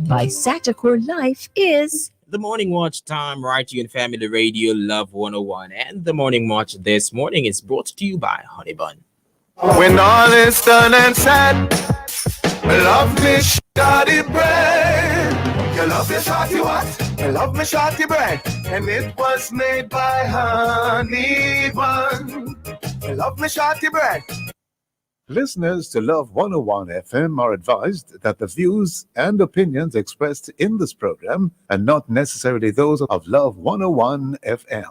by Satachor Life is the Morning Watch time, right to you in Family Radio Love 101. And the Morning Watch this morning is brought to you by Honey Bun. When all is done and said, love me shorty bread. You love me shorty what? You love me shorty bread. And it was made by Honey Bun. You love me shorty bread. Listeners to Love 101 FM are advised that the views and opinions expressed in this program are not necessarily those of Love 101 FM.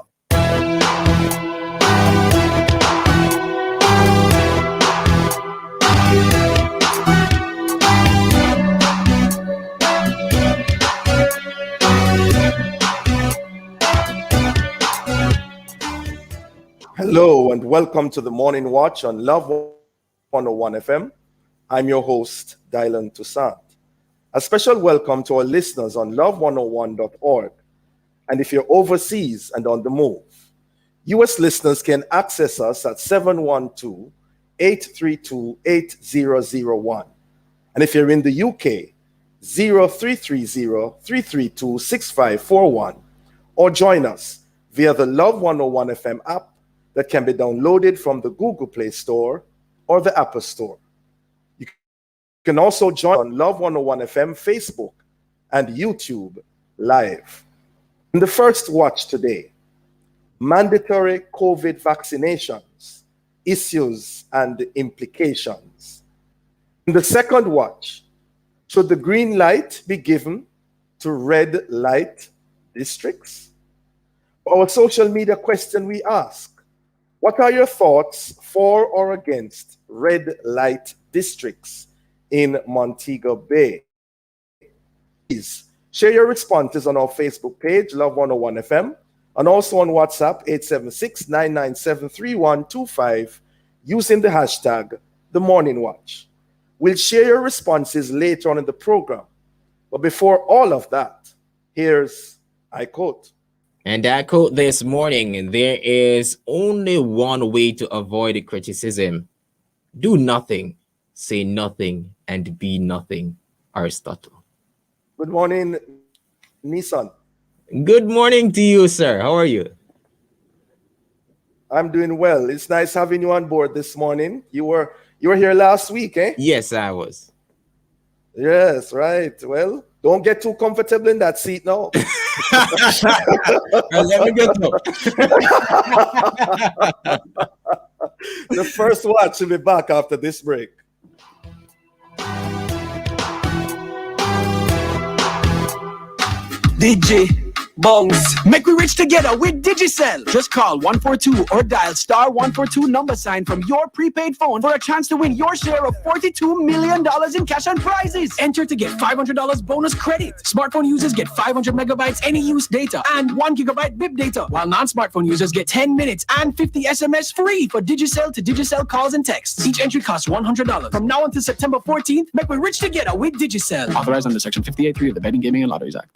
Hello and welcome to the Morning Watch on Love 101 FM. I'm your host, Dylan Toussaint. A special welcome to our listeners on love101.org. And if you're overseas and on the move, US listeners can access us at 712-832-8001. And if you're in the UK, 0330-332-6541. Or join us via the Love 101 FM app that can be downloaded from the Google Play Store or the Apple Store. You can also join on Love 101 FM Facebook and YouTube live. In the first watch today, mandatory COVID vaccinations, issues and implications. In the second watch, should the green light be given to red light districts? For our social media question we ask, what are your thoughts for or against red light districts in Montego Bay? Please share your responses on our Facebook page, Love 101 FM, and also on WhatsApp, 876-997-3125, using the hashtag The Morning Watch. We'll share your responses later on in the program. But before all of that, here's I quote. And I quote this morning, there is only one way to avoid criticism. Do nothing, say nothing, and be nothing. Aristotle. Good morning, Nissan. Good morning to you, sir. How are you? I'm doing well. It's nice having you on board this morning. You were here last week, eh? Yes, I was. Yes, right. Well, don't get too comfortable in that seat now. Let me get up. The first watch will be back after this break. DJ Bongs. Make we rich together with Digicel. Just call 142 or dial star 142 number sign from your prepaid phone for a chance to win your share of $42 million in cash and prizes. Enter to get $500 bonus credit. Smartphone users get 500 megabytes any use data and 1 gigabyte BIP data, while non-smartphone users get 10 minutes and 50 SMS free for Digicel to Digicel calls and texts. Each entry costs $100. From now until September 14th, make we rich together with Digicel. Authorized under Section 58.3 of the Betting, Gaming, and Lotteries Act.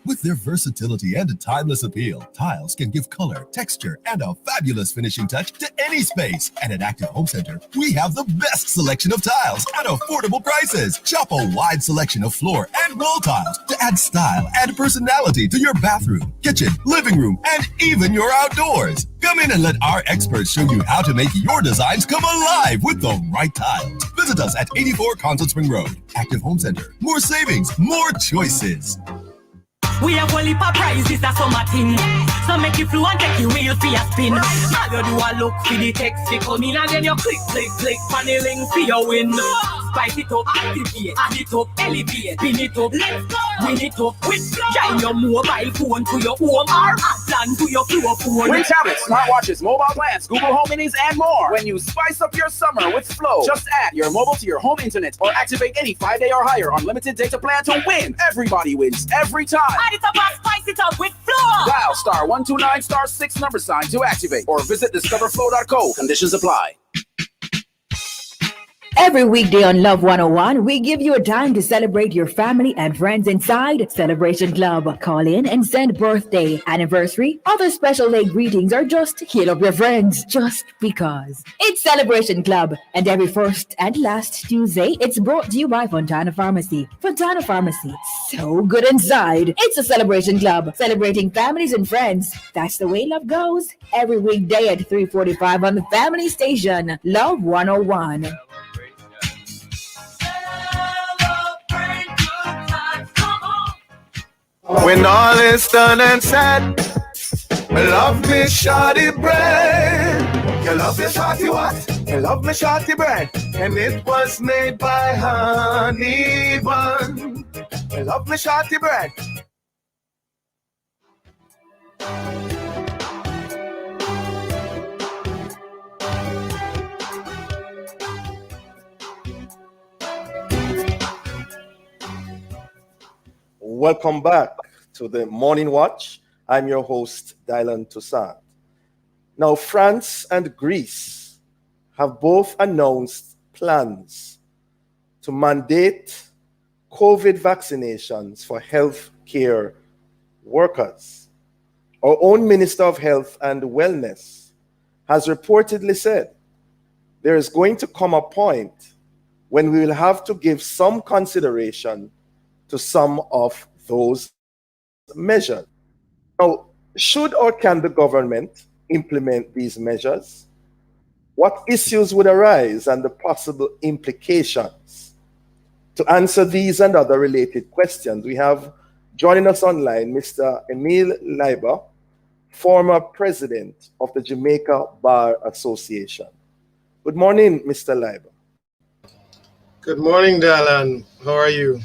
With their versatility and timeless appeal, tiles can give color, texture, and a fabulous finishing touch to any space. And at Active Home Center, we have the best selection of tiles at affordable prices. Shop a wide selection of floor and wall tiles to add style and personality to your bathroom, kitchen, living room, and even your outdoors. Come in and let our experts show you how to make your designs come alive with the right tiles. Visit us at 84 Constant Spring Road. Active Home Center. More savings, more choices. We have only prizes, that's summer thing. So make you flew and take you wheel for your spin. All you do a look for the text, they come in and then you click on the link for your win. Spice it up, activate, add it up, elevate, pin it up, let's go. Win it up with flow. Join your mobile phone to your home or plan to your floor phone. Win tablets, smartwatches, mobile plans, Google Home Minis, and more. When you spice up your summer with Flow, just add your mobile to your home internet or activate any 5-day or higher unlimited data plan to win. Everybody wins every time. Add it up and spice it up with Flow. Dial star 129 star 6 number sign to activate or visit discoverflow.co. Conditions apply. Every weekday on Love 101, we give you a time to celebrate your family and friends inside Celebration Club. Call in and send birthday, anniversary, other special day greetings, or just heal up your friends just because. It's Celebration Club, and every first and last Tuesday, it's brought to you by Fontana Pharmacy. Fontana Pharmacy, so good inside. It's a Celebration Club, celebrating families and friends. That's the way love goes. Every weekday at 3:45 on the Family Station, Love 101. When all is done and said, love me shawty bread. You love me shawty what? You love me shawty bread. And it was made by honey bun. You love me shawty bread. Welcome back to the Morning Watch. I'm your host, Dylan Toussaint. Now, France and Greece have both announced plans to mandate COVID vaccinations for healthcare workers. Our own Minister of Health and Wellness has reportedly said there is going to come a point when we will have to give some consideration to some of those measures. Now, should or can the government implement these measures? What issues would arise and the possible implications? To answer these and other related questions, we have joining us online Mr. Emil Neiber, former president of the Jamaica Bar Association. Good morning, Mr. Neiber. Good morning, Dylan. How are you?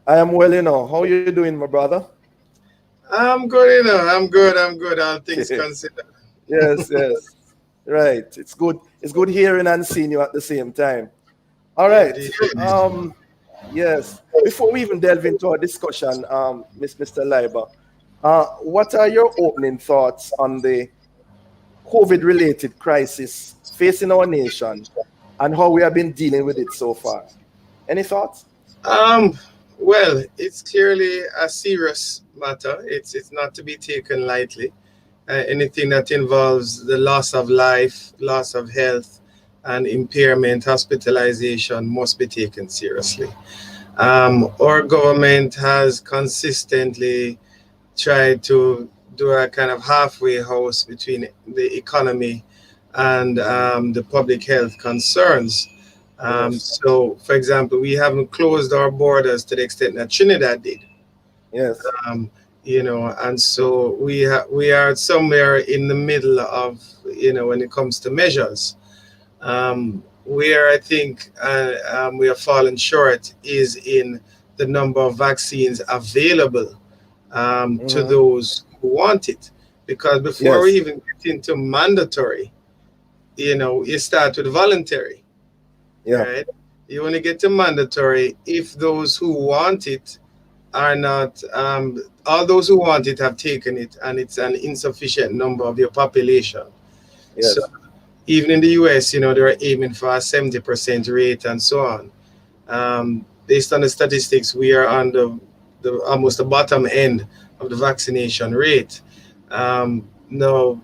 I am well, How are you doing, my brother? I'm good, I'm good. All things considered. Yes. Right. It's good hearing and seeing you at the same time. All right. Yes. Before we even delve into our discussion, Mr. Leiber, what are your opening thoughts on the COVID-related crisis facing our nation and how we have been dealing with it so far? Any thoughts? Well, it's clearly a serious matter. It's not to be taken lightly. Anything that involves the loss of life, loss of health, and impairment, hospitalization must be taken seriously. Our government has consistently tried to do a kind of halfway house between the economy and the public health concerns. So, for example, we haven't closed our borders to the extent that Trinidad did. Yes. And so we are somewhere in the middle of, when it comes to measures. Where I think we have fallen short is in the number of vaccines available to those who want it. Because before we even get into mandatory, you start with voluntary. Yeah. Right? You only get to mandatory if those who want it are not, all those who want it have taken it, and it's an insufficient number of your population. Yes. So even in the US, they're aiming for a 70% rate and so on. Based on the statistics, we are on the almost the bottom end of the vaccination rate. Now,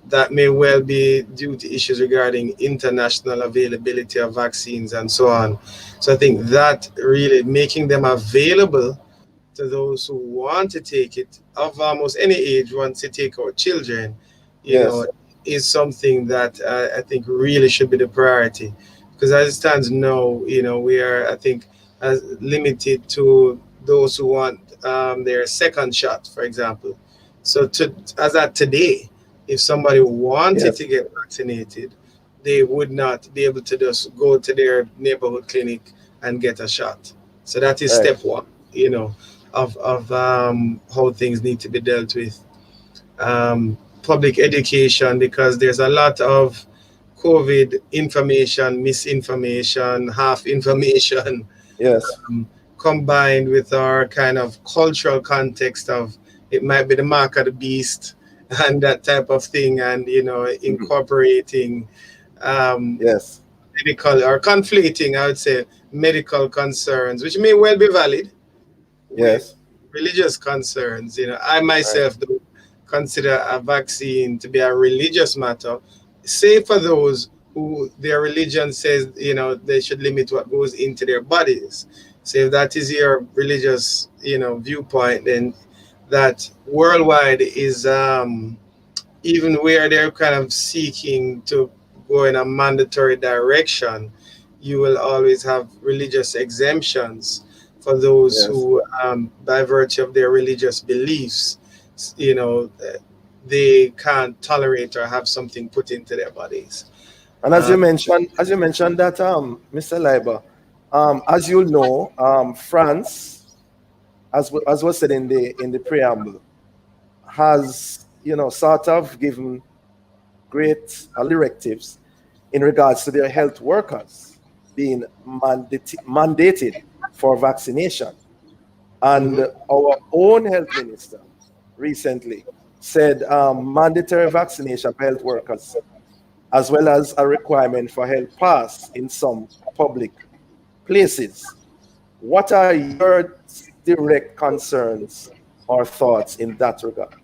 that may well be due to issues regarding international availability of vaccines and so on. So I think that really making them available to those who want to take it of almost any age, want to take our children, is something that I think really should be the priority. Because as it stands now, we are, I think, as limited to those who want their second shot, for example. So as at today, if somebody wanted to get vaccinated, they would not be able to just go to their neighborhood clinic and get a shot. So that is step one, of how things need to be dealt with. Public education, because there's a lot of COVID information, misinformation, half information, combined with our kind of cultural context of it might be the mark of the beast and that type of thing, and incorporating medical or conflating, I would say, medical concerns, which may well be valid. Yes. Religious concerns. I myself don't consider a vaccine to be a religious matter, save for those who their religion says, they should limit what goes into their bodies. So if that is your religious, viewpoint, then that worldwide is even where they're kind of seeking to go in a mandatory direction, you will always have religious exemptions for those who, by virtue of their religious beliefs, they can't tolerate or have something put into their bodies. And as you mentioned that, Mr. Neiber, as you know, France, as was said in the preamble, has sort of given great directives in regards to their health workers being mandated for vaccination. And our own health minister recently said mandatory vaccination for health workers, as well as a requirement for health pass in some public places. What are your direct concerns or thoughts in that regard?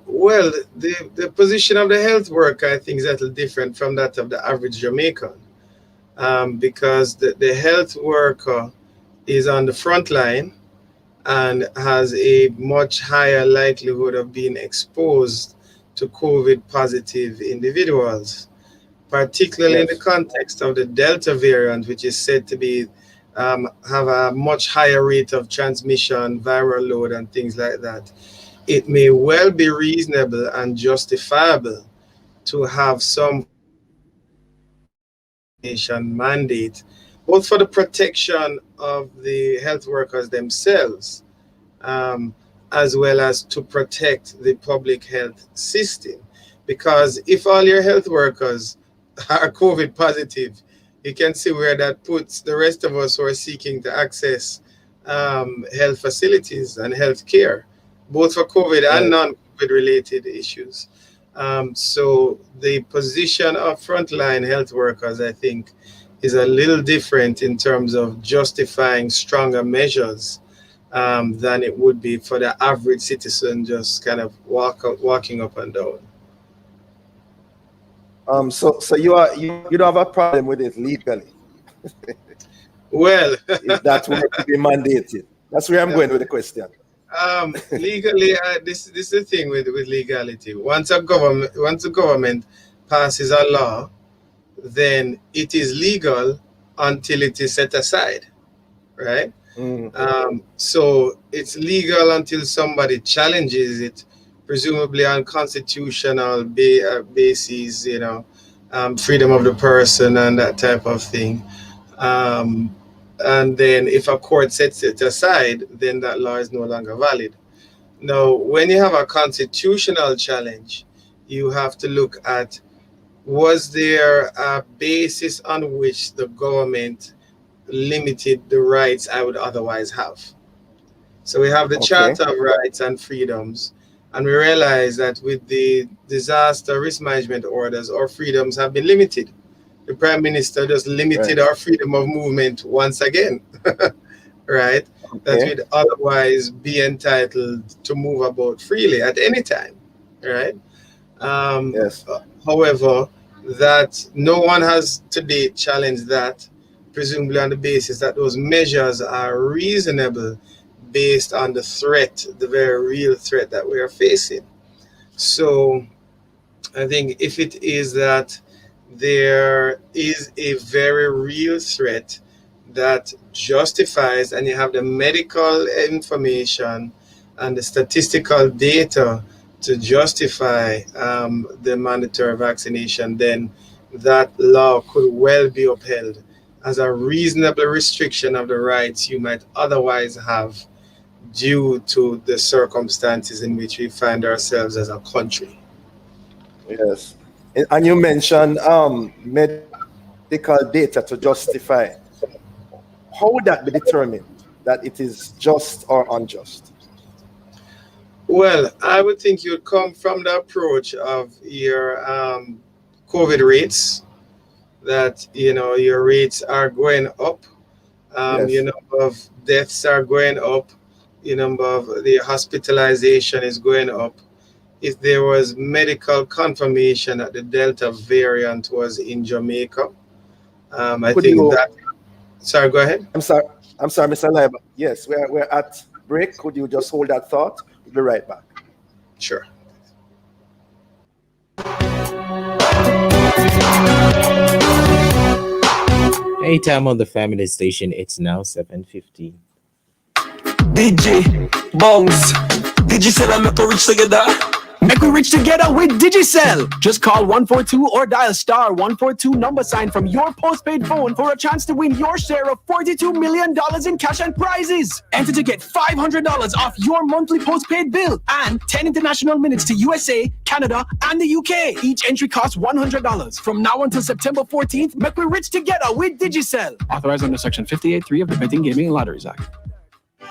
Well, the position of the health worker, I think, is a little different from that of the average Jamaican, because the health worker is on the front line and has a much higher likelihood of being exposed to COVID positive individuals, particularly in the context of the Delta variant, which is said to be have a much higher rate of transmission, viral load, and things like that. It may well be reasonable and justifiable to have some mandate, both for the protection of the health workers themselves, as well as to protect the public health system. Because if all your health workers are COVID positive, you can see where that puts the rest of us who are seeking to access health facilities and health care, both for COVID and non-COVID related issues. So the position of frontline health workers, I think, is a little different in terms of justifying stronger measures than it would be for the average citizen just kind of walking up and down. So you don't have a problem with it legally? Well, if that were to be mandated, that's where I'm going with the question. Legally, this is the thing with legality. Once a government passes a law, then it is legal until it is set aside, right? So it's legal until somebody challenges it, presumably on constitutional basis, freedom of the person and that type of thing. And then if a court sets it aside, then that law is no longer valid. Now, when you have a constitutional challenge, you have to look at, was there a basis on which the government limited the rights I would otherwise have? So we have the Charter of Rights and Freedoms, and we realize that with the disaster risk management orders, our freedoms have been limited. The Prime Minister just limited our freedom of movement once again, right? That we'd otherwise be entitled to move about freely at any time, right? However, that no one has to date challenged that, presumably on the basis that those measures are reasonable based on the threat, the very real threat that we are facing. So I think if it is that there is a very real threat that justifies, and you have the medical information and the statistical data to justify the mandatory vaccination, then that law could well be upheld as a reasonable restriction of the rights you might otherwise have due to the circumstances in which we find ourselves as a country. Yes. And you mentioned medical data to justify. How would that be determined that it is just or unjust? Well, I would think you'd come from the approach of your COVID rates, that your rates are going up. Yes. Your number of deaths are going up. Your number of the hospitalization is going up. If there was medical confirmation that the Delta variant was in Jamaica, I Could think you? that. Sorry, go ahead. I'm sorry, Mr. Leiber. Yes, we're at break. Could you just hold that thought? We'll be right back. Sure. Hey, time on the family station. It's now 7:50. DJ Bongs, Digicel and make we rich together. Make we rich together with Digicel. Just call 142 or dial star 142 number sign from your postpaid phone for a chance to win your share of $42 million in cash and prizes. Enter to get $500 off your monthly postpaid bill and 10 international minutes to USA, Canada, and the UK. Each entry costs $100. From now until September 14th, make we rich together with Digicel. Authorized under Section 58.3 of the Betting, Gaming, and Lotteries Act.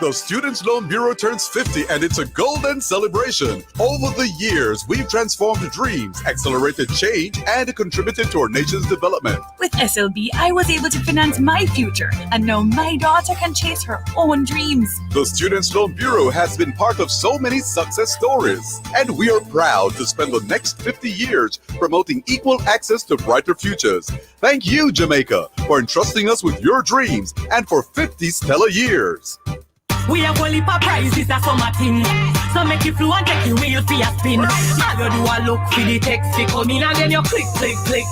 The Students Loan Bureau turns 50 and it's a golden celebration. Over the years, we've transformed dreams, accelerated change, and contributed to our nation's development. With SLB, I was able to finance my future, and now my daughter can chase her own dreams. The Students Loan Bureau has been part of so many success stories, and we are proud to spend the next 50 years promoting equal access to brighter futures. Thank you, Jamaica, for entrusting us with your dreams and for 50 stellar years. We have only prizes, that's summer thing. So make you flew and take you wheel for your spin. All you do a look for the text, they come in and then you click,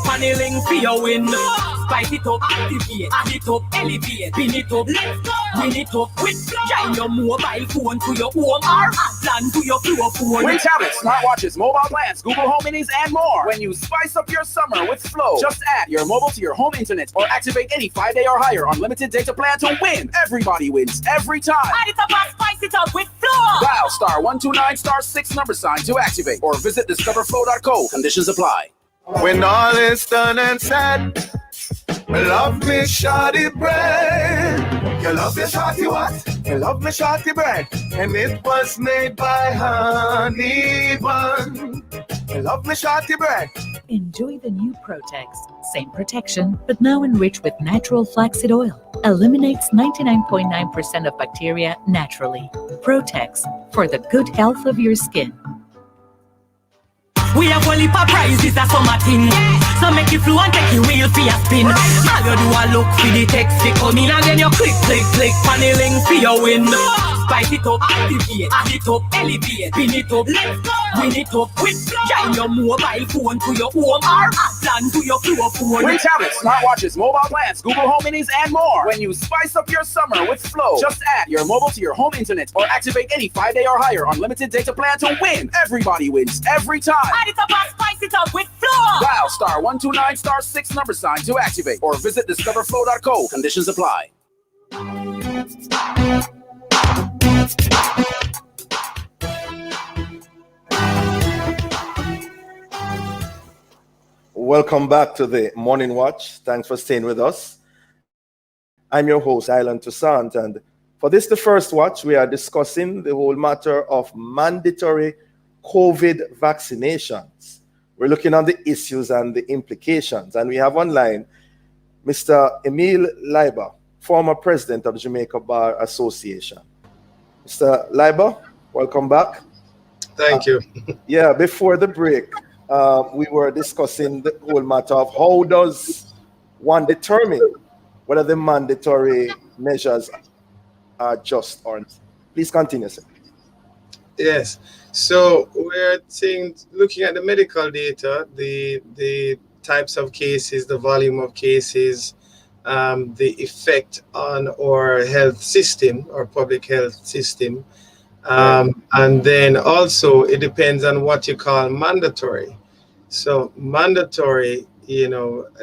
on the link for your win. Spice it up, activate, add it up, elevate, pin it up, let's go. Win it up, quick, join your mobile phone to your home or plan to your floor phone. Win tablets, smartwatches, mobile plans, Google Home Minis, and more. When you spice up your summer with Flow, just add your mobile to your home internet or activate any 5-day or higher unlimited data plan to win. Everybody wins every time. Add it up and spice it up with Flow. Dial star 129 star 6 number sign to activate or visit discoverflow.co. Conditions apply. When all is done and said, love me shawty bread. You love me shawty what? You love me shawty bread. And it was made by honey bun. You love me shawty bread. Enjoy the new Protex. Same protection, but now enriched with natural flaxseed oil. Eliminates 99.9% of bacteria naturally. Protex, for the good health of your skin. We have only prizes, that's summer thing. So make you flew and take you wheel for your spin. All you do a look for the text, they come in and then you click, on the link for your win. Spice it up, activate, add it up, elevate, pin it up, let's go. Win it up, quick, join your mobile phone to your home or plan to your floor phone. Win tablets, smartwatches, mobile plans, Google Home Minis, and more. When you spice up your summer with Flow, just add your mobile to your home internet or activate any 5-day or higher unlimited data plan to win. Everybody wins every time. Add it up and spice it up with Flow. Dial star 129 star 6 number sign to activate or visit discoverflow.co. Conditions apply. Welcome back to the Morning Watch. Thanks for staying with us. I'm your host, Island Toussaint, and for this, the first watch, we are discussing the whole matter of mandatory COVID vaccinations. We're looking at the issues and the implications, and we have online Mr. Emil Neiber, former president of the Jamaica Bar Association. Mr. Neiber, welcome back. Thank you. Yeah, before the break, we were discussing the whole matter of how does one determine whether the mandatory measures are just or not. Please continue, sir. Yes. So we're looking at the medical data, the types of cases, the volume of cases, the effect on our health system, our public health system. And then also it depends on what you call mandatory. So mandatory,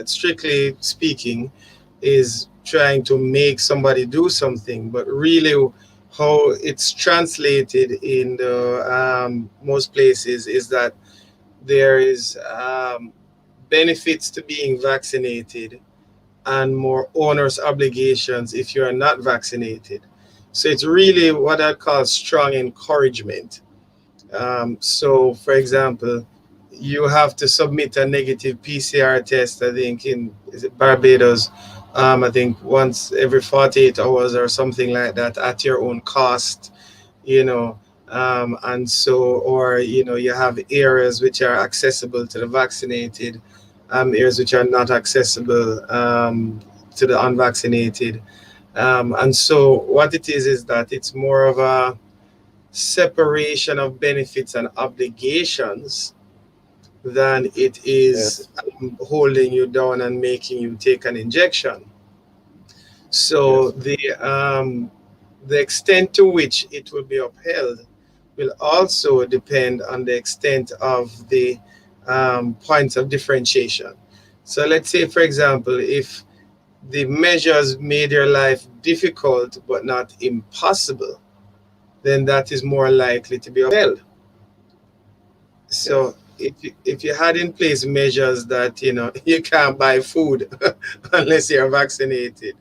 strictly speaking, is trying to make somebody do something, but really how it's translated in the most places is that there is benefits to being vaccinated and more onerous obligations if you are not vaccinated. So it's really what I call strong encouragement. So for example, you have to submit a negative PCR test, I think, in is it Barbados, I think once every 48 hours or something like that at your own cost, you know. And so, or, you know, you have areas which are accessible to the vaccinated, areas which are not accessible to the unvaccinated. And so what it is that it's more of a separation of benefits and obligations than it is holding you down and making you take an injection. So the extent to which it will be upheld will also depend on the extent of the points of differentiation. So let's say, for example, if the measures made your life difficult but not impossible, then that is more likely to be upheld. So if you had in place measures that, you know, you can't buy food unless you're vaccinated,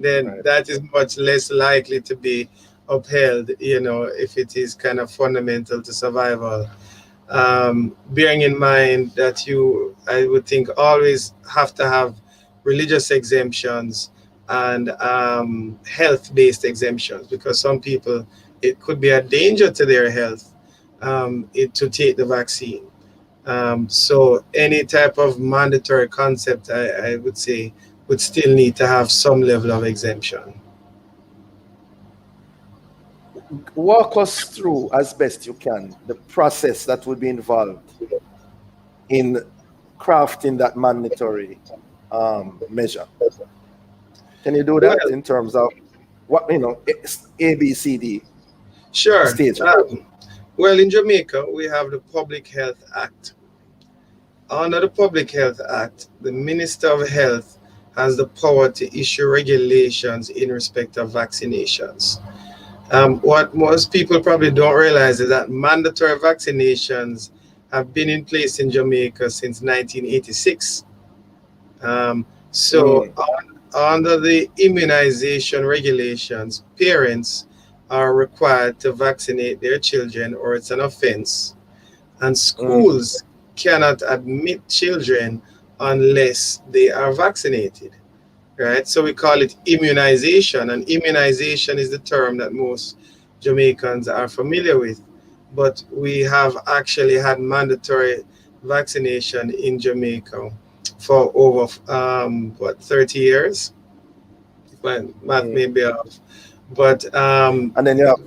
then that is much less likely to be upheld, you know, if it is kind of fundamental to survival. Bearing in mind that you, I would think, always have to have religious exemptions and health-based exemptions, because some people, it could be a danger to their health to take the vaccine. So any type of mandatory concept, I would say, would still need to have some level of exemption. Walk us through, as best you can, the process that would be involved in crafting that mandatory measure. Can you do that in terms of what, you know, A, B, C, D? Sure. Stage. Well, in Jamaica, we have the Public Health Act. Under the Public Health Act, the Minister of Health has the power to issue regulations in respect of vaccinations. What most people probably don't realize is that mandatory vaccinations have been in place in Jamaica since 1986. Under the immunization regulations, parents are required to vaccinate their children, or it's an offense. And schools cannot admit children unless they are vaccinated, right? So we call it immunization, and immunization is the term that most Jamaicans are familiar with. But we have actually had mandatory vaccination in Jamaica for over 30 years. If my math may be off. But and then you have,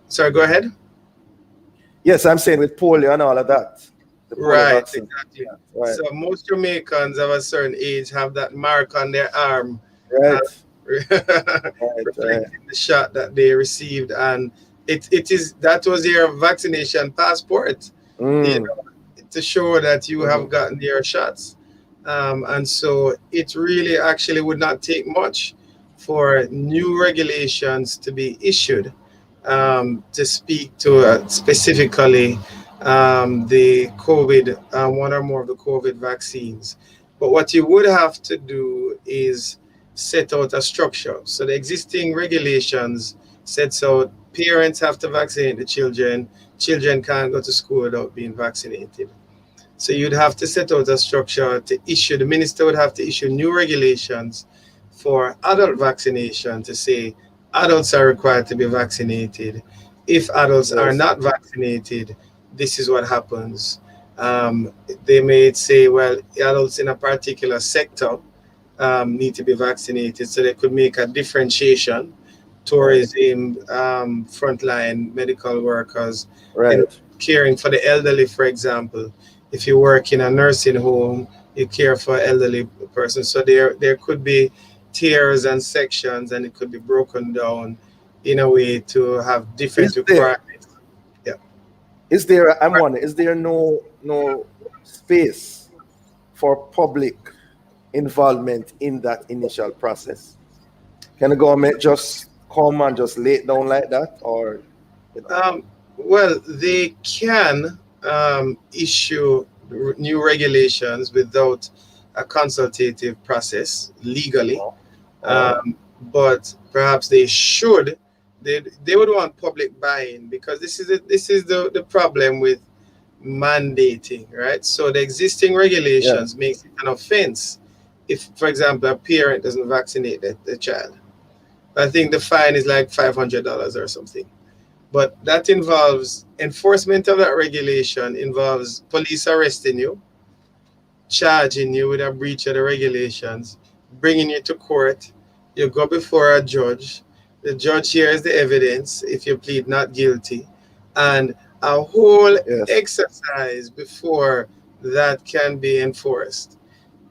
sorry, go ahead. Yes, I'm saying with polio and all of that. Right, vaccine. exactly. Right. So most Jamaicans of a certain age have that mark on their arm, right. reflecting the shot that they received, and that was their vaccination passport, you know, to show that you have gotten your shots. And so it really actually would not take much for new regulations to be issued to speak to specifically the COVID, one or more of the COVID vaccines. But what you would have to do is set out a structure. So the existing regulations sets out parents have to vaccinate the children. Children can't go to school without being vaccinated. So you'd have to set out a structure to issue, the minister would have to issue new regulations for adult vaccination to say adults are required to be vaccinated. If adults are not vaccinated, this is what happens. They may say, well, adults in a particular sector need to be vaccinated, so they could make a differentiation. Tourism, frontline medical workers, right, you know, caring for the elderly, for example. If you work in a nursing home, you care for elderly persons. So there could be tiers and sections, and it could be broken down in a way to have different requirements. Is there, I'm wondering, is there no space for public involvement in that initial process? Can the government just come and just lay it down like that, or? Well, they can issue new regulations without a consultative process legally, but perhaps they should. They would want public buy-in, because this is the problem with mandating, right? So the existing regulations makes it an offense if, for example, a parent doesn't vaccinate the child. I think the fine is like $500 or something. But that involves enforcement of that regulation, involves police arresting you, charging you with a breach of the regulations, bringing you to court. You go before a judge. The judge hears the evidence if you plead not guilty, and a whole exercise before that can be enforced.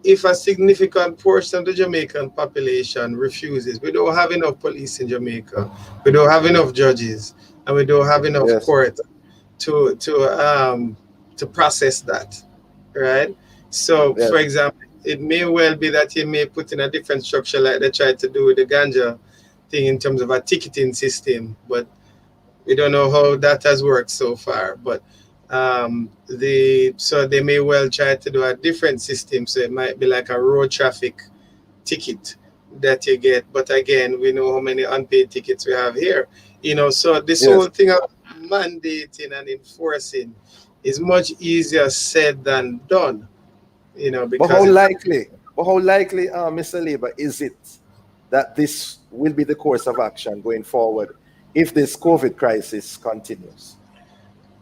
If a significant portion of the Jamaican population refuses, we don't have enough police in Jamaica, we don't have enough judges, and we don't have enough court to process that, right? So, for example, it may well be that you may put in a different structure like they tried to do with the ganja thing in terms of a ticketing system, but we don't know how that has worked so far. But so they may well try to do a different system. So it might be like a road traffic ticket that you get. But again, we know how many unpaid tickets we have here. You know, so this whole thing of mandating and enforcing is much easier said than done. You know, because how likely, Mr. Neiber, is it that this will be the course of action going forward if this COVID crisis continues?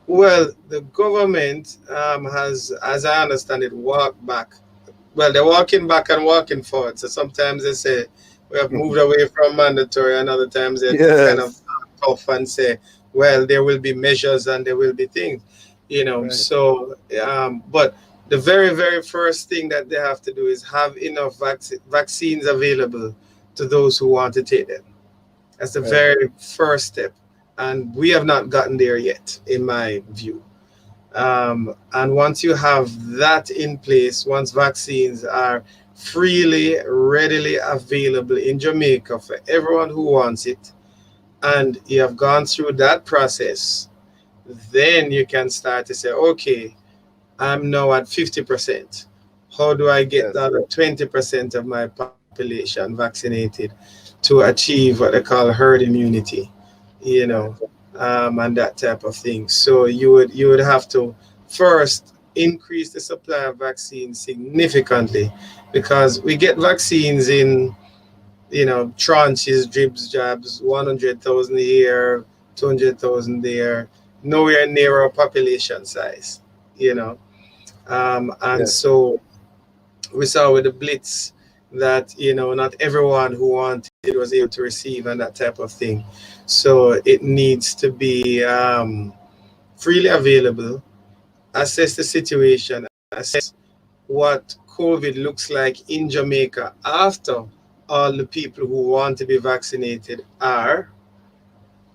Well, the government has, as I understand it, walked back. Well, they're walking back and walking forward. So sometimes they say we have moved away from mandatory, and other times they kind of tough and say, well, there will be measures and there will be things, you know. So, but the very, very first thing that they have to do is have enough vaccines available to those who want to take them. That's the very first step. And we have not gotten there yet, in my view. And once you have that in place, once vaccines are freely, readily available in Jamaica for everyone who wants it, and you have gone through that process, then you can start to say, okay, I'm now at 50%. How do I get the other 20% of my population vaccinated to achieve what they call herd immunity? You know, and that type of thing. So you would have to first increase the supply of vaccines significantly, because we get vaccines in, you know, tranches, dribs, jabs, 100,000 here, 200,000 there, nowhere near our population size, you know. So we saw with the Blitz that, you know, not everyone who wanted was able to receive and that type of thing. So it needs to be freely available, assess the situation, assess what COVID looks like in Jamaica after all the people who want to be vaccinated are,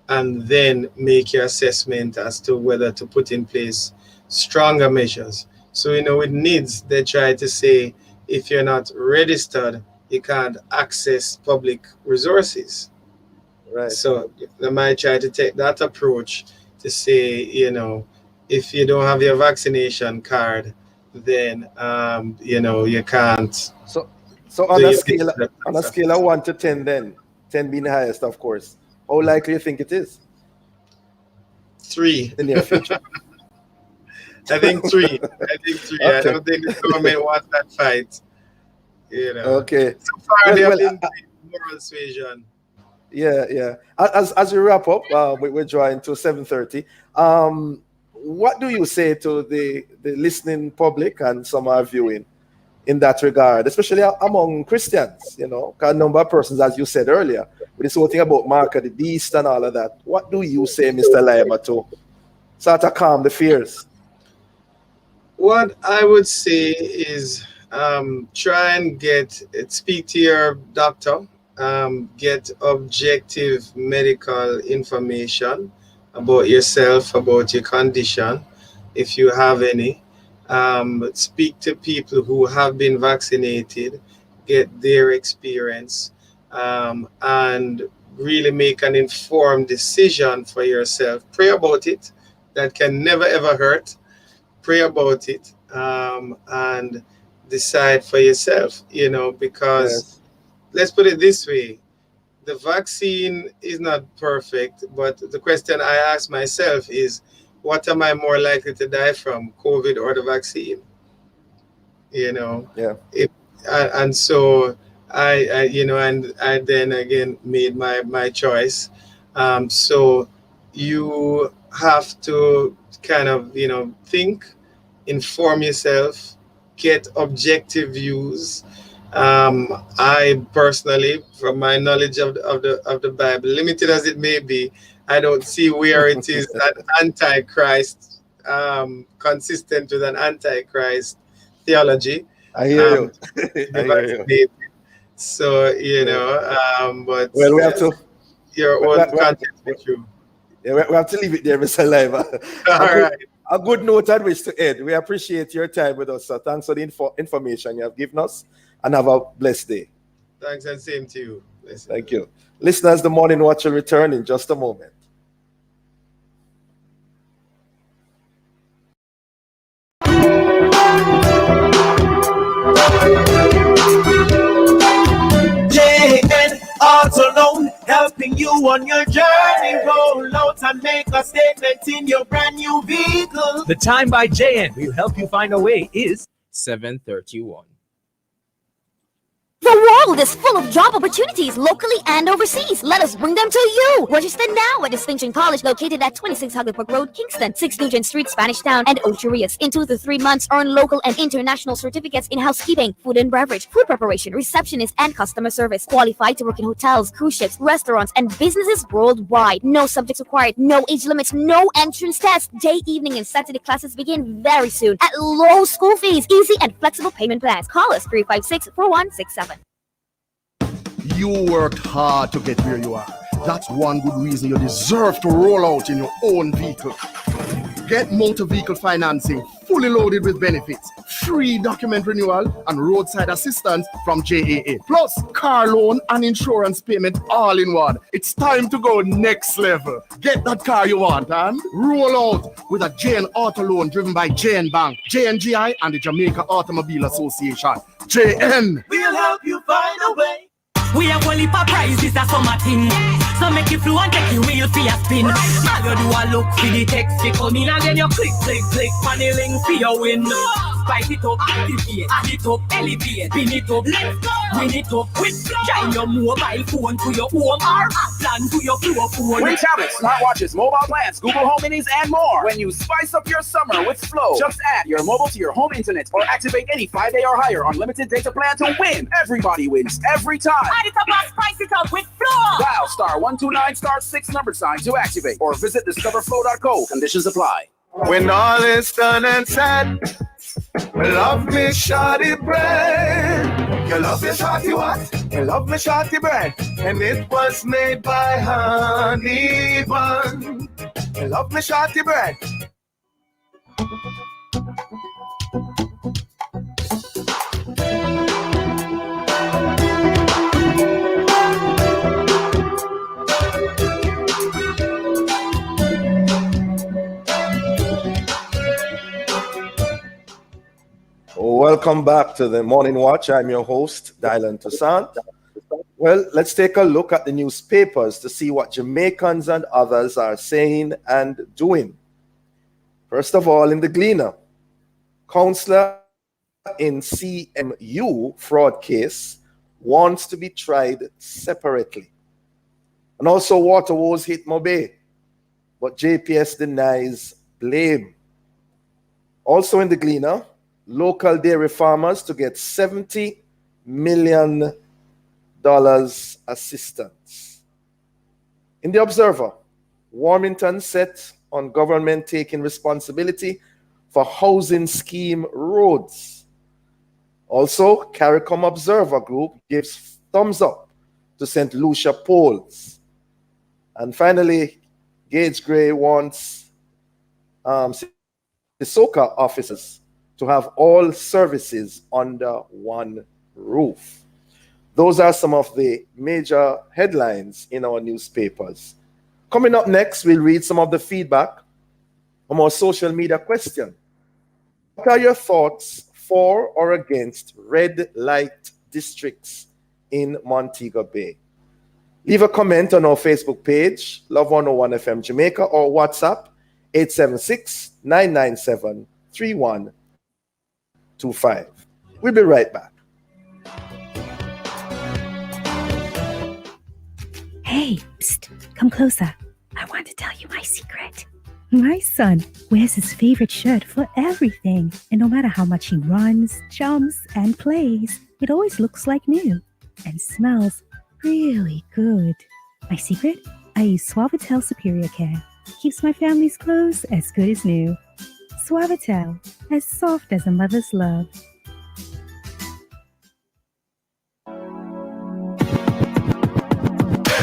and then make your assessment as to whether to put in place stronger measures. So, you know, with needs, they try to say, if you're not registered, you can't access public resources. Right. So they might try to take that approach to say, you know, if you don't have your vaccination card, then you know, you can't. So on a scale of 1 to 10, then 10 being the highest, of course, how likely you think it is? 3 in the near future. I think 3. Okay. I don't think the government wants that fight. You know. Okay. So far, they have been moral suasion. Yeah. As we wrap up, we're drawing to 7:30. What do you say to the listening public and some are viewing in that regard, especially among Christians? You know, a number of persons, as you said earlier, with this whole thing about Mark of the Beast and all of that. What do you say, Mr. Neiber, to sort of calm the fears? What I would say is try and speak to your doctor, get objective medical information about yourself, about your condition, if you have any. Speak to people who have been vaccinated, get their experience, and really make an informed decision for yourself. Pray about it. That can never ever hurt. Pray about it, and decide for yourself, you know, because let's put it this way, the vaccine is not perfect, but the question I ask myself is, what am I more likely to die from, COVID or the vaccine? You know, and so I and I then again made my choice. So you have to kind of, think, inform yourself, get objective views. I personally, from my knowledge of the Bible, limited as it may be, I don't see where it is an antichrist, consistent with an antichrist theology. I hear you. I hear you. So but well, we have to. Your own content with you. Yeah, we have to leave it there, Mr. Leiva. A good note at which to end. We appreciate your time with us. So thanks for the information you have given us, and have a blessed day. Thanks, and same to you. Thank you. Listeners, the Morning Watch will return in just a moment. JN Auto Loan, helping you on your journey. Roll out and make a statement in your brand new vehicle. The time by JN will help you find a way is 7:31. The world is full of job opportunities locally and overseas. Let us bring them to you. Register now at Distinction College located at 26 Hagley Park Road, Kingston, 6 Nugent Street, Spanish Town, and Ocho Rios. In 2 to 3 months, earn local and international certificates in housekeeping, food and beverage, food preparation, receptionist, and customer service. Qualified to work in hotels, cruise ships, restaurants, and businesses worldwide. No subjects required, no age limits, no entrance test. Day, evening, and Saturday classes begin very soon at low school fees, easy and flexible payment plans. Call us 356-4167. You worked hard to get where you are. That's one good reason you deserve to roll out in your own vehicle. Get motor vehicle financing fully loaded with benefits, free document renewal, and roadside assistance from JAA. Plus, car loan and insurance payment all in one. It's time to go next level. Get that car you want and roll out with a JN Auto Loan driven by JN Bank, JNGI, and the Jamaica Automobile Association. JN. We'll help you find a way. We have only for prizes, that's summer thing. So make you flew and take you wheel for your spin. All you do a look for the text, you come in and then you click, on the link for your win. Spice it up, activate, add it up, elevate, pin it up, let's go. Win it up, join your mobile phone to your home or plan to your floor phone. Win tablets, smartwatches, mobile plans, Google Home Minis, and more. When you spice up your summer with Flow, just add your mobile to your home internet or activate any 5-day or higher unlimited data plan to win. Everybody wins every time. Add it up and spice it up with Flow. Dial *129*6 number sign to activate or visit discoverflow.co. Conditions apply. When all is done and said, love me shawty bread. You love me shawty what? You love me shawty bread. And it was made by honey bun. You love me shawty bread. Welcome back to the Morning Watch. I'm your host, Dylan Toussaint. Well, let's take a look at the newspapers to see what Jamaicans and others are saying and doing. First of all, in the Gleaner, counselor in CMU fraud case wants to be tried separately. And also water woes hit Montego Bay, but JPS denies blame. Also in the Gleaner, local dairy farmers to get $70 million assistance. In the Observer, Warmington set on government taking responsibility for housing scheme roads. Also, CARICOM Observer Group gives thumbs up to St. Lucia polls. And finally, Gage Gray wants the SOCA officers to have all services under one roof. Those are some of the major headlines in our newspapers. Coming up next, we'll read some of the feedback from our social media question. What are your thoughts for or against red light districts in Montego Bay? Leave a comment on our Facebook page, Love 101 FM Jamaica, or WhatsApp 876-997-3125. We'll be right back. Hey, psst, come closer. I want to tell you my secret. My son wears his favorite shirt for everything, and no matter how much he runs, jumps, and plays, it always looks like new and smells really good. My secret? I use Suavitel Superior Care. Keeps my family's clothes as good as new. Suavitel, as soft as a mother's love.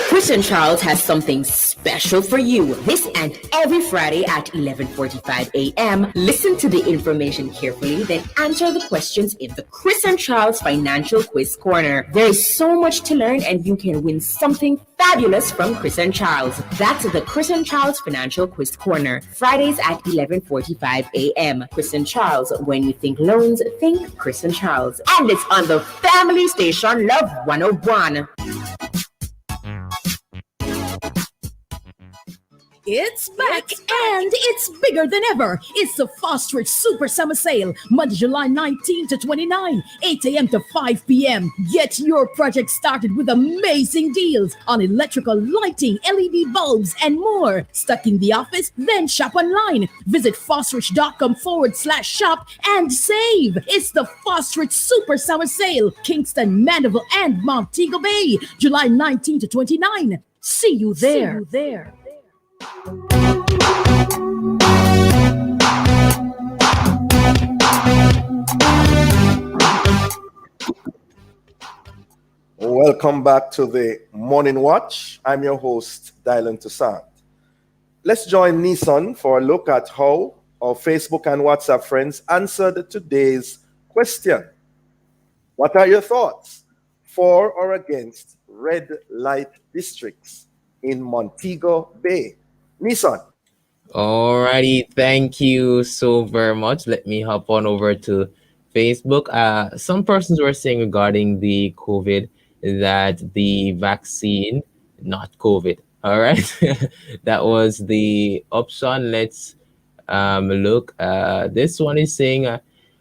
Chris and Charles has something special for you this and every Friday at 11:45 a.m. Listen to the information carefully, then answer the questions in the Chris and Charles Financial Quiz Corner. There is so much to learn and you can win something fabulous from Chris and Charles. That's the Chris and Charles Financial Quiz Corner, Fridays at 11:45 a.m. Chris and Charles, when you think loans, think Chris and Charles. And it's on the family station Love 101. It's back and it's bigger than ever. It's the Fostrich Super Summer Sale, Monday, July 19 to 29, 8 a.m. to 5 p.m. Get your project started with amazing deals on electrical lighting, LED bulbs, and more. Stuck in the office? Then shop online. Visit fostrich.com/shop and save. It's the Fostrich Super Summer Sale, Kingston, Mandeville, and Montego Bay, July 19 to 29. See you there. Welcome back to the Morning Watch. I'm your host, Dylan Toussaint. Let's join Nissan for a look at how our Facebook and WhatsApp friends answered today's question. What are your thoughts for or against red light districts in Montego Bay? Nissan. Alrighty, thank you so very much. Let me hop on over to Facebook. Some persons were saying regarding the COVID that the vaccine, not COVID. All right, that was the option. Let's look. This one is saying,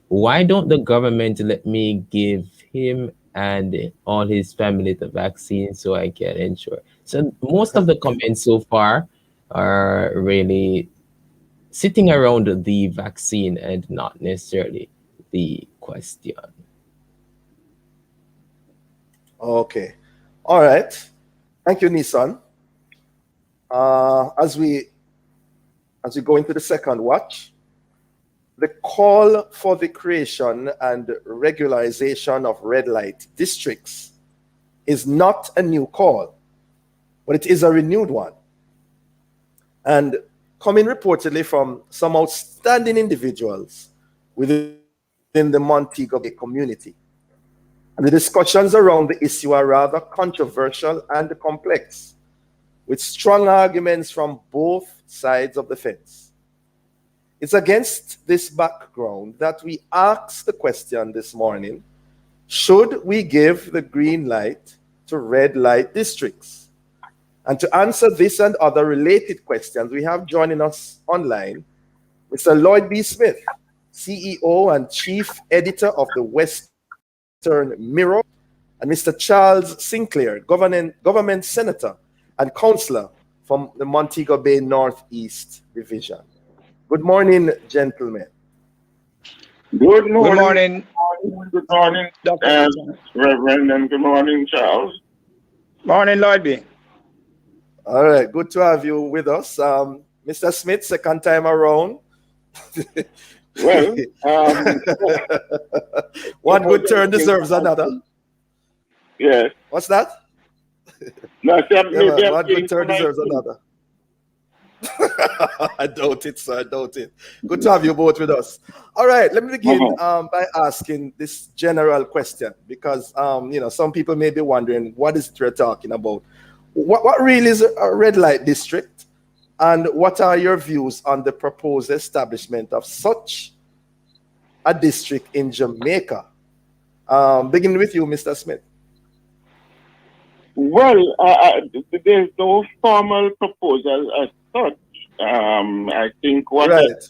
why don't the government let me give him and all his family the vaccine so I can ensure? So most of the comments so far are really sitting around the vaccine and not necessarily the question. Okay. All right. Thank you, Nissan. As we go into the second watch, the call for the creation and regularization of red light districts is not a new call, but it is a renewed one. And coming reportedly from some outstanding individuals within the Montego Bay community. And the discussions around the issue are rather controversial and complex, with strong arguments from both sides of the fence. It's against this background that we asked the question this morning, should we give the green light to red light districts? And to answer this and other related questions, we have joining us online Mr. Lloyd B. Smith, CEO and Chief Editor of the Western Mirror, and Mr. Charles Sinclair, Government Senator and Councillor from the Montego Bay Northeast Division. Good morning, gentlemen. Good morning. Good morning, Reverend, and good morning, Charles. Morning, Lloyd B. All right, good to have you with us. Mr. Smith, second time around. Well, one good turn deserves another. Yes. What's that? No, one good turn deserves another. I doubt it, sir. I doubt it. Good to have you both with us. All right, let me begin by asking this general question because some people may be wondering what is it we're talking about. What really is a red light district, and what are your views on the proposed establishment of such a district in Jamaica? Beginning with you, Mr. Smith. Well, there's no formal proposal as such I think what has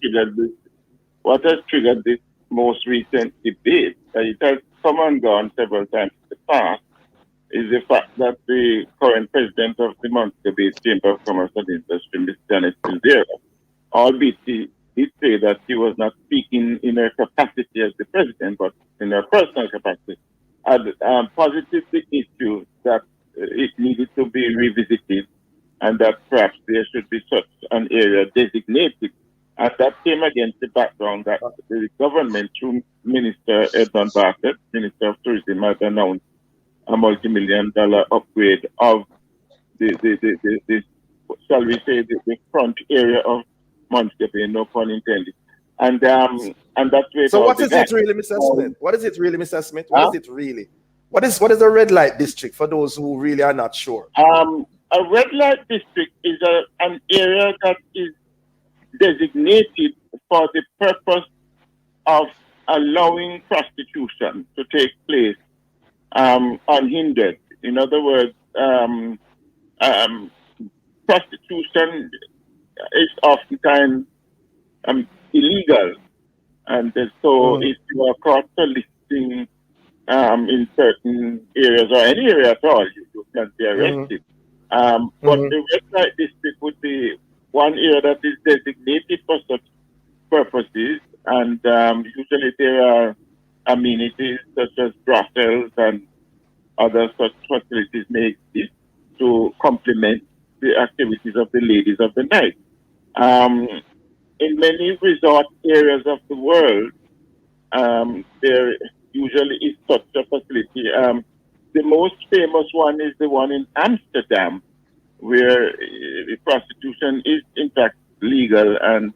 triggered this most recent debate, it has come and gone several times in the past, is the fact that the current president of the Montego Bay Chamber of Commerce and Industry, Ms. Janet Silvera, albeit he did say that he was not speaking in her capacity as the president, but in her personal capacity, had posited the issue that it needed to be revisited and that perhaps there should be such an area designated. And that came against the background that the government, through Minister Edmund Bartlett, Minister of Tourism, had announced a multi-million-dollar upgrade of the shall we say, the front area of Montego Bay, no pun intended. And that's where. So what is it really, Mr. Smith? What is it really, Mr. Smith? What is it really? What is a red light district for those who really are not sure? A red light district is an area that is designated for the purpose of allowing prostitution to take place unhindered. In other words, prostitution is oftentimes illegal, and so if you are caught soliciting in certain areas or any area at all, you can be arrested. But the red light district would be one area that is designated for such purposes, and usually there are amenities such as brothels and other such facilities may exist to complement the activities of the ladies of the night. In many resort areas of the world, there usually is such a facility. The most famous one is the one in Amsterdam, where prostitution is in fact legal, and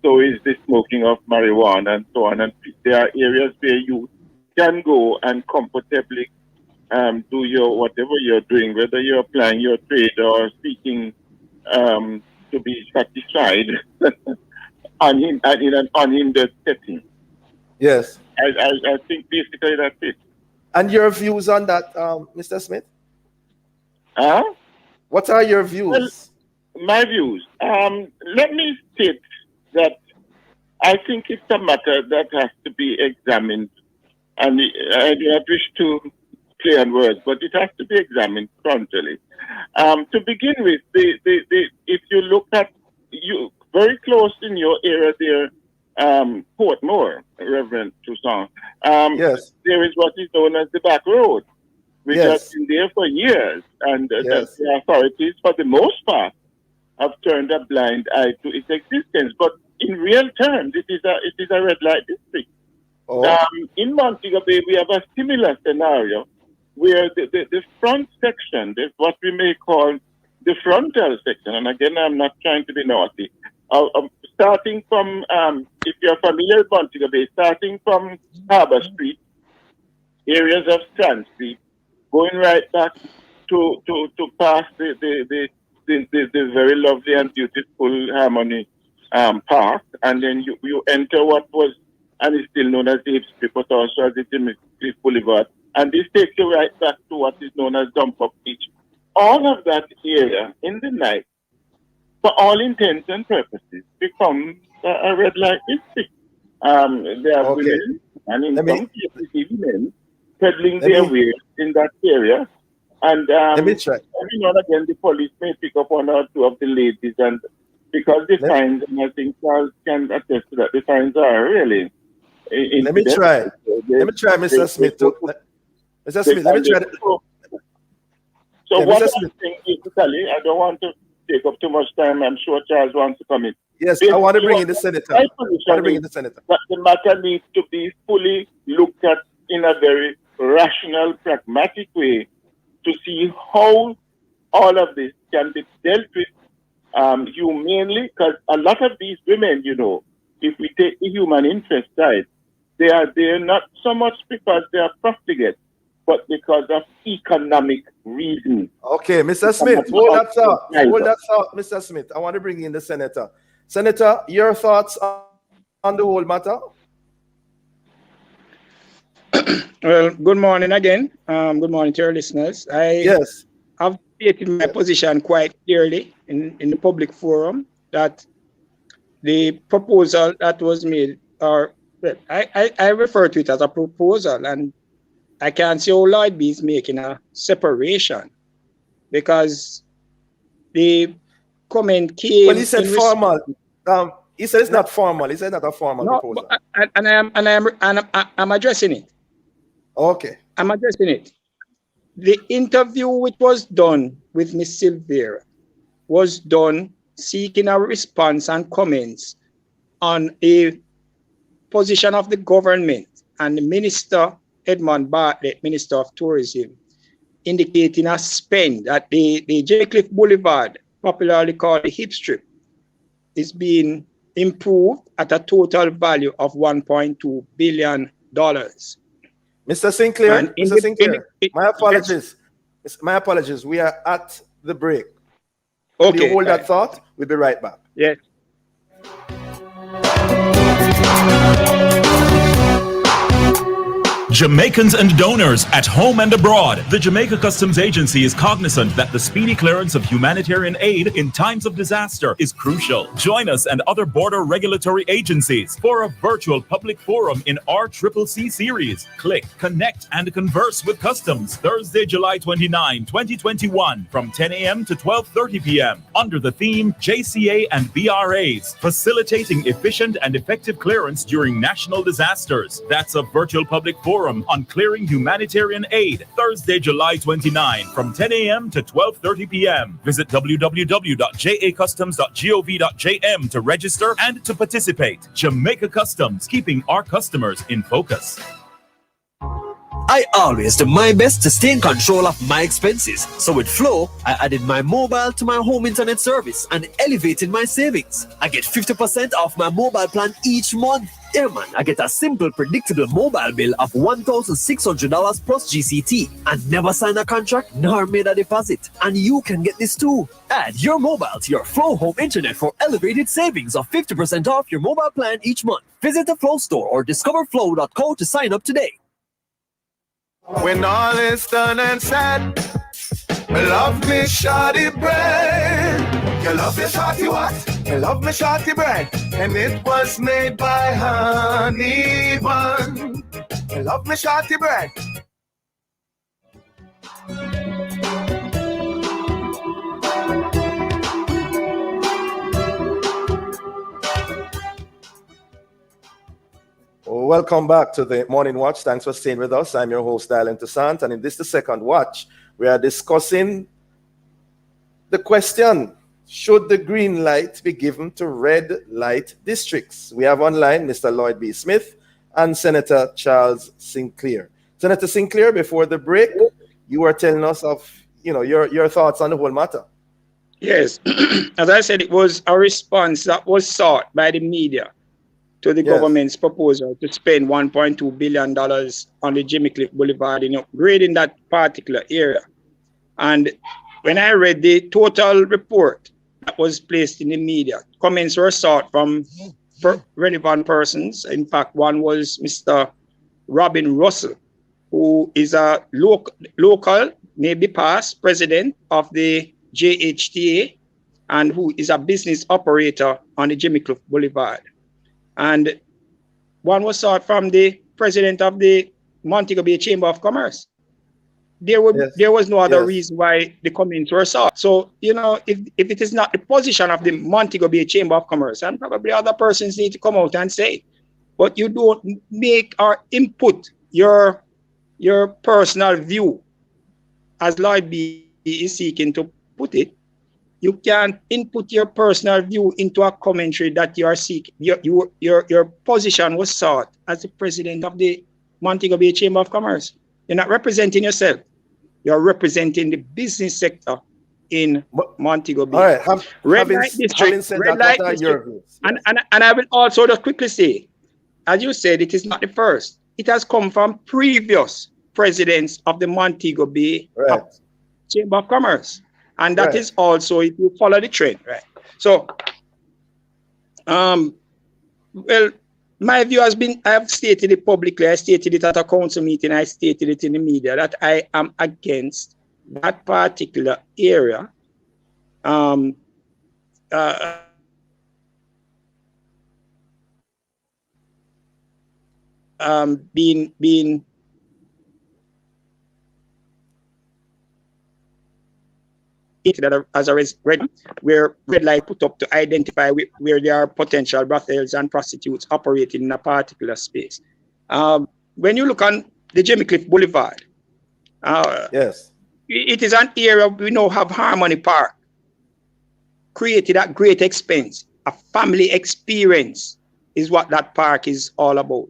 so is the smoking of marijuana and so on. And there are areas where you can go and comfortably do your whatever you're doing, whether you're applying your trade or seeking to be satisfied in an unhindered setting. Yes. I think basically that's it. And your views on that, Mr. Smith? What are your views? Well, my views. Let me state that I think it's a matter that has to be examined, and I do not wish to play on words, but it has to be examined frontally. To begin with, if you look at you very close in your area there, Portmore, Reverend Toussaint, yes, there is what is known as the back road, which has been there for years, and the authorities, for the most part, have turned a blind eye to its existence. But in real terms, it is a red light district. In Montego Bay, we have a similar scenario where the front section, what we may call the frontal section, and again, I'm not trying to be naughty, starting from, if you're familiar with Montego Bay, starting from Harbour Street, areas of Strand Street, going right back to past the very lovely and beautiful Harmony Park, and then you enter what was, and is still known as the Hipster, but also as the Jamaica Boulevard, and this takes you right back to what is known as Dump Up Beach. All of that area in the night, for all intents and purposes, becomes a red light district. There are women, and in some cases even men, peddling their wares in that area. And every now and again, the police may pick up one or two of the ladies, and because the fines, and I think Charles can attest to that, the fines are really. Let me try, Mr. Smith. Mr. Smith, let me try. So what I'm saying is, I don't want to take up too much time. I'm sure Charles wants to come in. Yes, I want to bring in the senator. That the matter needs to be fully looked at in a very rational, pragmatic way to see how all of this can be dealt with humanely, because a lot of these women, if we take the human interest side, they are there not so much because they are profligate, but because of economic reasons. Okay, Mr. Smith, hold that thought. Hold that thought, Mr. Smith. I want to bring in the senator. Senator, your thoughts on the whole matter? Well, good morning again. Good morning to your listeners. I've stated my position quite clearly in the public forum. that the proposal that was made, or I refer to it as a proposal, and I can't see how Lloyd B is making a separation, because the comment came. Well, he said formal. He said it's not formal. He said not a formal proposal. I'm addressing it. Okay. I'm addressing it. The interview which was done with Ms. Silvera was done seeking a response and comments on a position of the government, and the Minister Edmund Bartlett, Minister of Tourism, indicating a spend that the Jamaica Boulevard, popularly called the Hip Strip, is being improved at a total value of $1.2 billion. Mr. Sinclair, my apologies. My apologies. We are at the break. Okay. You hold that thought. We'll be right back. Yes. Jamaicans and donors at home and abroad. The Jamaica Customs Agency is cognizant that the speedy clearance of humanitarian aid in times of disaster is crucial. Join us and other border regulatory agencies for a virtual public forum in our CCC series. Click, connect, and converse with Customs Thursday, July 29, 2021 from 10 a.m. to 12:30 p.m. under the theme JCA and BRAs, facilitating efficient and effective clearance during national disasters. That's a virtual public forum on clearing humanitarian aid, Thursday, July 29, from 10 a.m. to 12:30 p.m. Visit www.jacustoms.gov.jm to register and to participate. Jamaica Customs, keeping our customers in focus. I always do my best to stay in control of my expenses. So with Flow, I added my mobile to my home internet service and elevated my savings. I get 50% off my mobile plan each month. Yeah, man, I get a simple, predictable mobile bill of $1,600 plus GCT and never sign a contract nor made a deposit. And you can get this too. Add your mobile to your Flow home internet for elevated savings of 50% off your mobile plan each month. Visit the Flow store or discoverflow.co to sign up today. When all is done and said, me love me shawty bread. You love me shawty what? You love me shawty bread. And it was made by honey bun. You love me shawty bread. Welcome back to the Morning Watch. Thanks for staying with us. I'm your host, Dylan Toussaint, and in this, the second watch, we are discussing the question, should the green light be given to red light districts? We have online Mr. Lloyd B. Smith and Senator Charles Sinclair. Senator Sinclair, before the break, you were telling us of your thoughts on the whole matter. Yes, as I said, it was a response that was sought by the media to the government's proposal to spend $1.2 billion on the Jamaica Boulevard in upgrading that particular area. And when I read the total report that was placed in the media, comments were sought from relevant persons. In fact, one was Mr. Robin Russell, who is a local, maybe past president of the JHTA, and who is a business operator on the Jamaica Boulevard. And one was sought from the president of the Montego Bay Chamber of Commerce. There was no other reason why the comments were sought. So, if it is not the position of the Montego Bay Chamber of Commerce, and probably other persons need to come out and say, but you don't make or input your personal view, as Lloyd B is seeking to put it. You can't input your personal view into a commentary that you are seeking. Your position was sought as the president of the Montego Bay Chamber of Commerce. You're not representing yourself. You're representing the business sector in Montego Bay. All right. Red light district. And I will also just quickly say, as you said, it is not the first. It has come from previous presidents of the Montego Bay Chamber of Commerce. And that is also, if you follow the trend, right? So, well, my view has been, I have stated it publicly, I stated it at a council meeting, I stated it in the media, that I am against that particular area being that as a red, where red light put up to identify where there are potential brothels and prostitutes operating in a particular space. When you look on the Jimmy Cliff Boulevard, yes, it is an area we now have Harmony Park, created at great expense. A family experience is what that park is all about.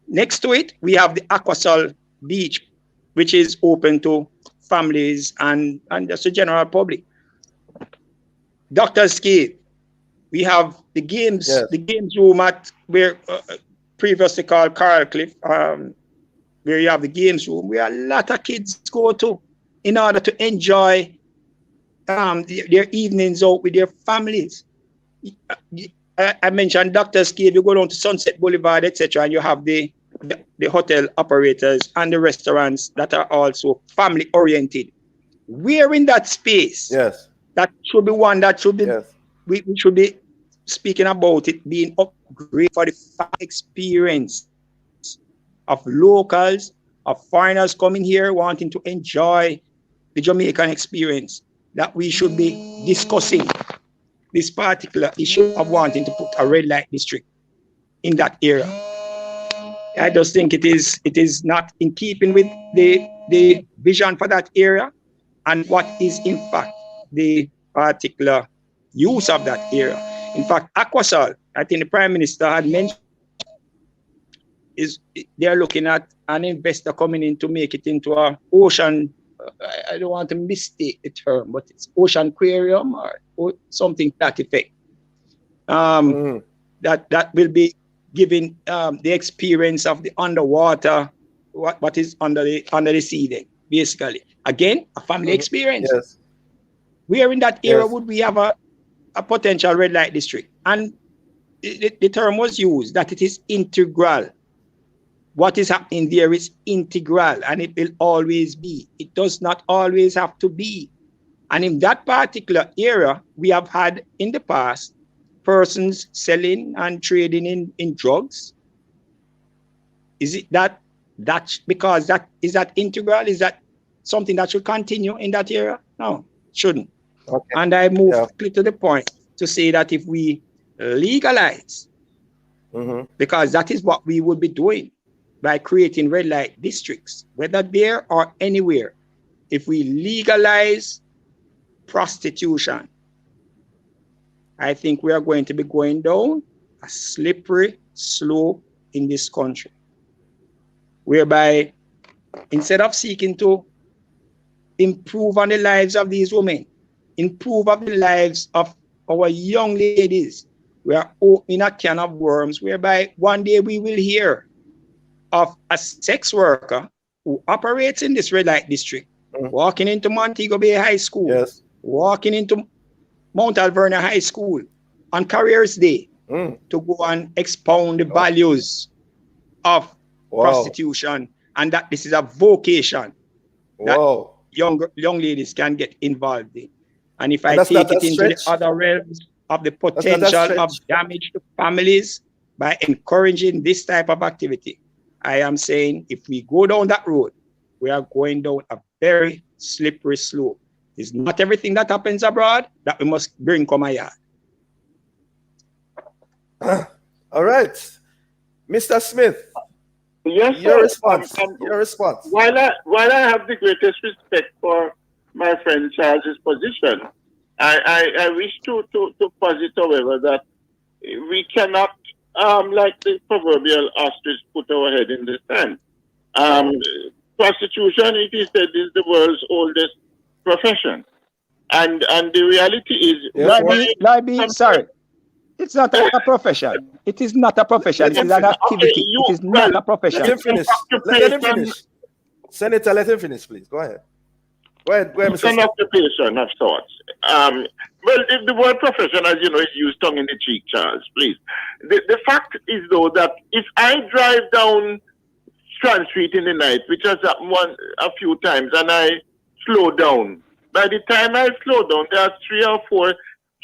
Next to it, we have the Aquasol Beach, which is open to families and just the general public. Doctor's Cave, we have the games, the games room at where previously called Carl Cliff, where you have the games room, where a lot of kids go to in order to enjoy their evenings out with their families. I mentioned Doctor's Cave, you go down to Sunset Boulevard, etc., and you have the hotel operators and the restaurants that are also family oriented. We're in that space. Yes. That should be one that should be, we should be speaking about it being upgraded for the experience of locals, of foreigners coming here wanting to enjoy the Jamaican experience, that we should be discussing this particular issue of wanting to put a red light district in that area. I just think it is not in keeping with the vision for that area and what is in fact the particular use of that area. In fact, Aquasol, I think the Prime Minister had mentioned, is they're looking at an investor coming in to make it into a ocean, I don't want to mistake the term, but it's ocean aquarium or something to that effect. That will be giving the experience of the underwater, what is under the sea then, basically. Again, a family experience. Yes. Where in that area would we have a potential red light district? And the term was used that it is integral. What is happening there is integral, and it will always be. It does not always have to be. And in that particular area, we have had in the past persons selling and trading in drugs. Is it that's because that is that integral? Is that something that should continue in that area? No, it shouldn't. Okay. And I move quickly to the point to say that if we legalize, because that is what we would be doing by creating red light districts, whether there or anywhere, if we legalize prostitution, I think we are going to be going down a slippery slope in this country, whereby instead of seeking to improve on the lives of these women, improve on the lives of our young ladies, we are opening a can of worms, whereby one day we will hear of a sex worker who operates in this red light district, walking into Montego Bay High School, walking into Mount Alvernia High School on Careers Day to go and expound the values of prostitution, and that this is a vocation that young ladies can get involved in. And if I take it into the other realms of the potential of damage to families by encouraging this type of activity, I am saying if we go down that road, we are going down a very slippery slope. It's not everything that happens abroad that we must bring come a yard. All right. Mr. Smith. Yes, your sir. response. Your response. While I have the greatest respect for my friend Charles's position, I wish to posit, however, that we cannot, like the proverbial ostrich, put our head in the sand. Prostitution, it is said, is the world's oldest profession, and the reality is, sorry, it's not a profession. It is not a profession. It is an activity. It is not a profession. Let him finish. Let him finish. Senator, let him finish, please. Go ahead. Go ahead, it's an occupation of sorts. Well, if the word profession, as you know, is used tongue in the cheek, Charles, please. The fact is, though, that if I drive down Strand Street in the night, which has happened a few times, and I slow down, by the time I slow down, there are 3 or 4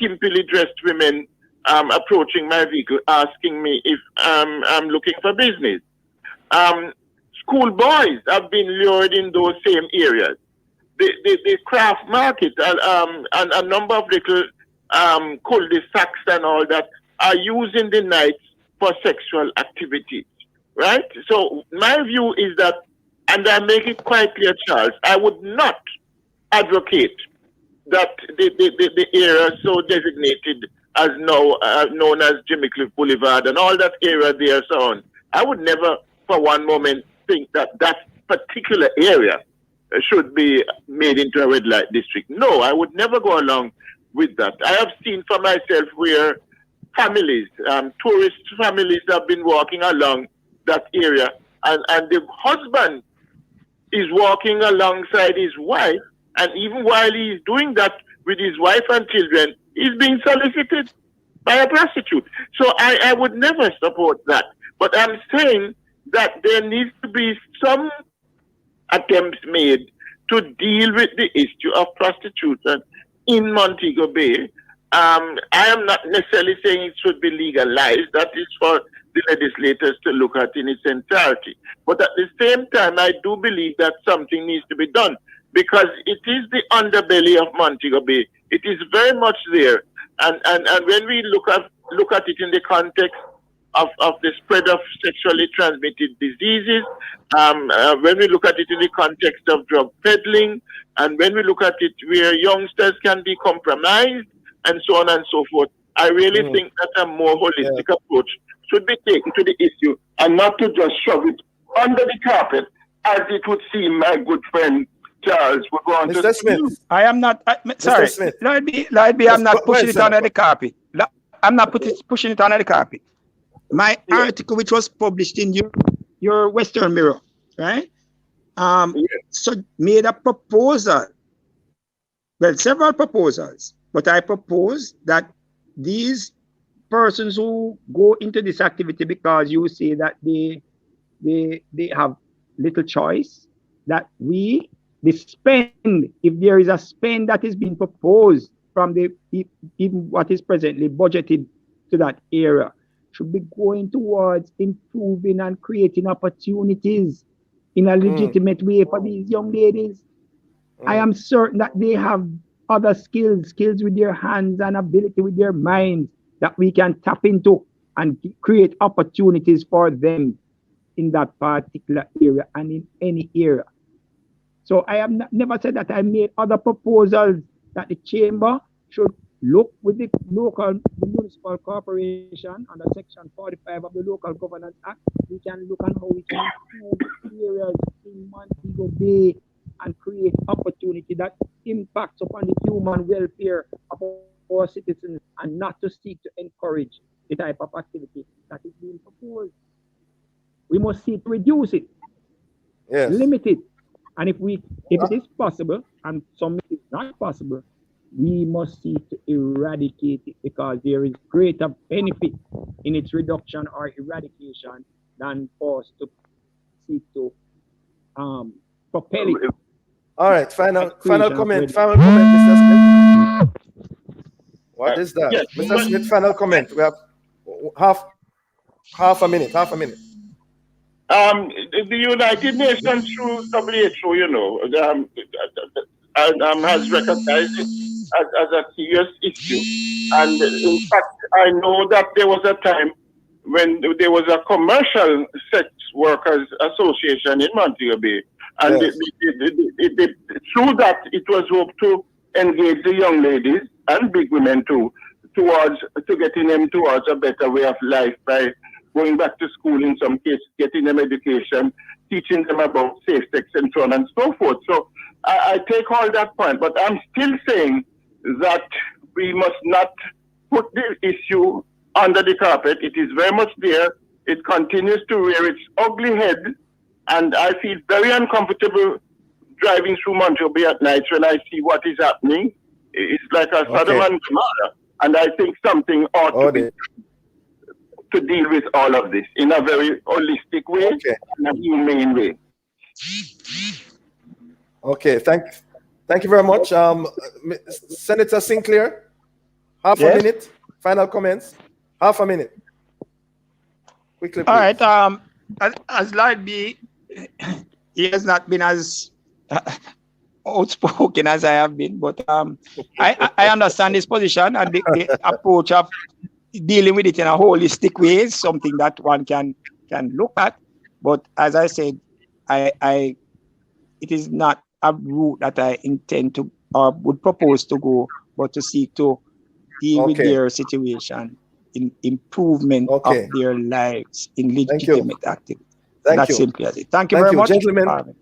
skimpily dressed women approaching my vehicle, asking me if I'm looking for business. Schoolboys have been lured in those same areas. The craft market and a number of little cul-de-sacs and all that are using the nights for sexual activities, right? So my view is that, and I make it quite clear, Charles, I would not advocate that the area so designated as now known as Jimmy Cliff Boulevard and all that area there so on, I would never for one moment think that particular area should be made into a red light district. No, I would never go along with that. I have seen for myself where families, tourist families have been walking along that area and the husband is walking alongside his wife, and even while he's doing that with his wife and children, he's being solicited by a prostitute. So I would never support that. But I'm saying that there needs to be some attempts made to deal with the issue of prostitution in Montego Bay. I am not necessarily saying it should be legalized. That is for the legislators to look at in its entirety. But at the same time, I do believe that something needs to be done because it is the underbelly of Montego Bay. It is very much there. And when we look at it in the context of the spread of sexually transmitted diseases, when we look at it in the context of drug peddling, and when we look at it where youngsters can be compromised, and so on and so forth, I really think that a more holistic approach should be taken to the issue and not to just shove it under the carpet, as it would seem my good friend Charles would go on Mr. to Smith. I am not, sorry, Lloyd B, I'm not pushing it under the carpet. I'm not pushing it under the carpet. My article, which was published in your Western Mirror, right? So made a proposal, well, several proposals, but I propose that these persons who go into this activity because you say that they have little choice, that the spend, if there is a spend that is being proposed from even what is presently budgeted to that area, should be going towards improving and creating opportunities in a legitimate way for these young ladies. I am certain that they have other skills with their hands and ability with their minds that we can tap into and create opportunities for them in that particular area and in any area. So I have never said that I made other proposals that the chamber should look with the municipal corporation under Section 45 of the Local Governance Act. We can look on how we can improve areas in Montego Bay and create opportunity that impacts upon the human welfare of our citizens, and not to seek to encourage the type of activity that is being proposed. We must seek to reduce it, limit it, and if it is possible, and some it is not possible, we must seek to eradicate it, because there is greater benefit in its reduction or eradication than for us to seek to propel it. All right, final comment, Mr. Smith. What is that? Yes, Mr. Smith, final comment. We have half a minute. The United Nations through WHO, has recognized it as a serious issue. And in fact, I know that there was a time when there was a commercial sex workers association in Montego Bay. And through that, it was hoped to engage the young ladies and big women too, to getting them towards a better way of life by going back to school in some cases, getting them education, teaching them about safe sex and so on and so forth. So I take all that point, but I'm still saying that we must not put the issue under the carpet. It is very much there. It continues to rear its ugly head, and I feel very uncomfortable driving through Montego Bay at night when I see what is happening. It's like a Sodom and Gomorrah, and I think something ought to be to deal with all of this in a very holistic way and a humane way. Okay, thank you very much. Senator Sinclair, half a minute, final comments, half a minute. Quickly, please. All right, as Lloyd B, he has not been as outspoken as I have been, but I understand his position and the approach of dealing with it in a holistic way is something that one can look at. But as I said, it is not a route that I intend to or would propose to go, but to seek to deal with their situation in improvement of their lives in legitimate activity. That's simply as it. Thank you very much, gentlemen.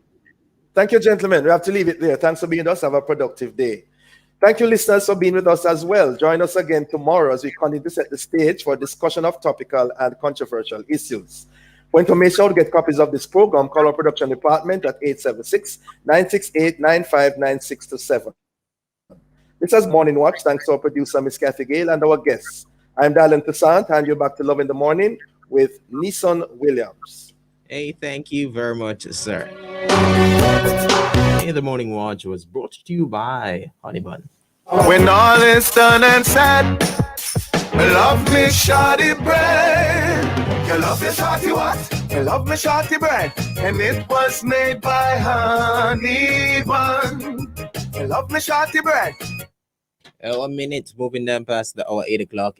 Thank you, gentlemen. We have to leave it there. Thanks for being with us. Have a productive day. Thank you, listeners, for being with us as well. Join us again tomorrow as we continue to set the stage for a discussion of topical and controversial issues. For information to get copies of this program, call our production department at 876-968-959627. This is Morning Watch. Thanks to our producer, Miss Kathy Gale, and our guests. I'm Dylan Toussaint. Hand you back to Love in the Morning with Neeson Williams. Hey, thank you very much, sir. Hey, the Morning Watch was brought to you by Honey Bun. When all is done and said, love me shawty bread. You love me shawty what? You love me shawty bread. And it was made by Honey Bun. You love me shawty bread. 1 minute moving down past the hour 8 o'clock